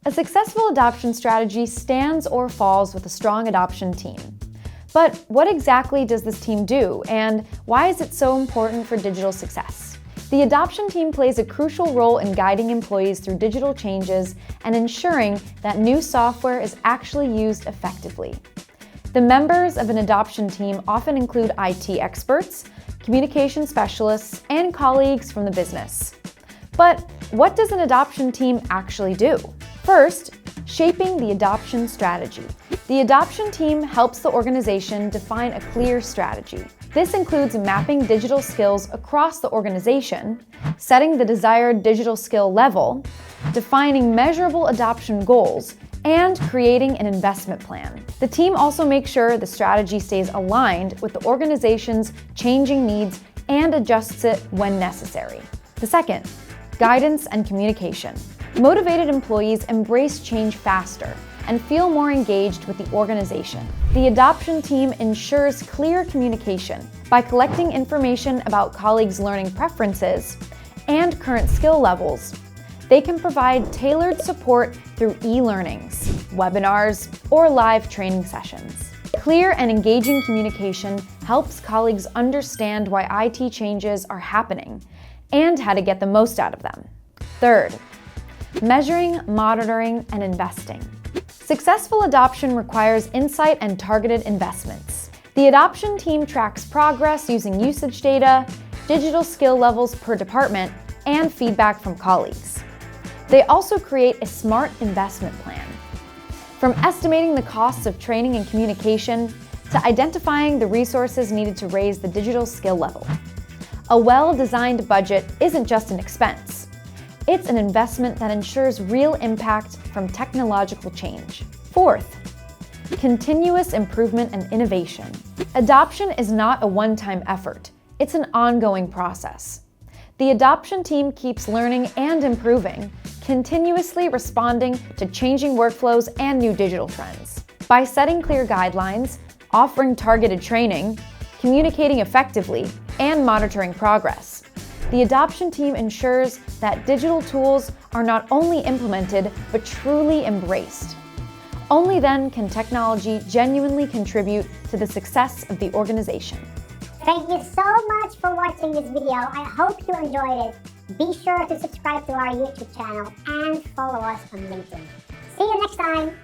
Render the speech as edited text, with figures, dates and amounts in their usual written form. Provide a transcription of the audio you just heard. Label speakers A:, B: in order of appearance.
A: A successful adoption strategy stands or falls with a strong adoption team. But what exactly does this team do, and why is it so important for digital success? The adoption team plays a crucial role in guiding employees through digital changes and ensuring that new software is actually used effectively. The members of an adoption team often include IT experts, communication specialists, and colleagues from the business. But what does an adoption team actually do? First, shaping the adoption strategy. The adoption team helps the organization define a clear strategy. This includes mapping digital skills across the organization, setting the desired digital skill level, defining measurable adoption goals, and creating an investment plan. The team also makes sure the strategy stays aligned with the organization's changing needs and adjusts it when necessary. The second, guidance and communication. Motivated employees embrace change faster and feel more engaged with the organization. The adoption team ensures clear communication by collecting information about colleagues' learning preferences and current skill levels. They can provide tailored support through e-learnings, webinars, or live training sessions. Clear and engaging communication helps colleagues understand why IT changes are happening and how to get the most out of them. Third, measuring, monitoring, and investing. Successful adoption requires insight and targeted investments. The adoption team tracks progress using usage data, digital skill levels per department, and feedback from colleagues. They also create a smart investment plan. From estimating the costs of training and communication to identifying the resources needed to raise the digital skill level. A well-designed budget isn't just an expense. It's an investment that ensures real impact from technological change. Fourth, continuous improvement and innovation. Adoption is not a one-time effort. It's an ongoing process. The adoption team keeps learning and improving, continuously responding to changing workflows and new digital trends. By setting clear guidelines, offering targeted training, communicating effectively, and monitoring progress, the adoption team ensures that digital tools are not only implemented, but truly embraced. Only then can technology genuinely contribute to the success of the organization.
B: Thank you so much for watching this video. I hope you enjoyed it. Be sure to subscribe to our YouTube channel and follow us on LinkedIn. See you next time.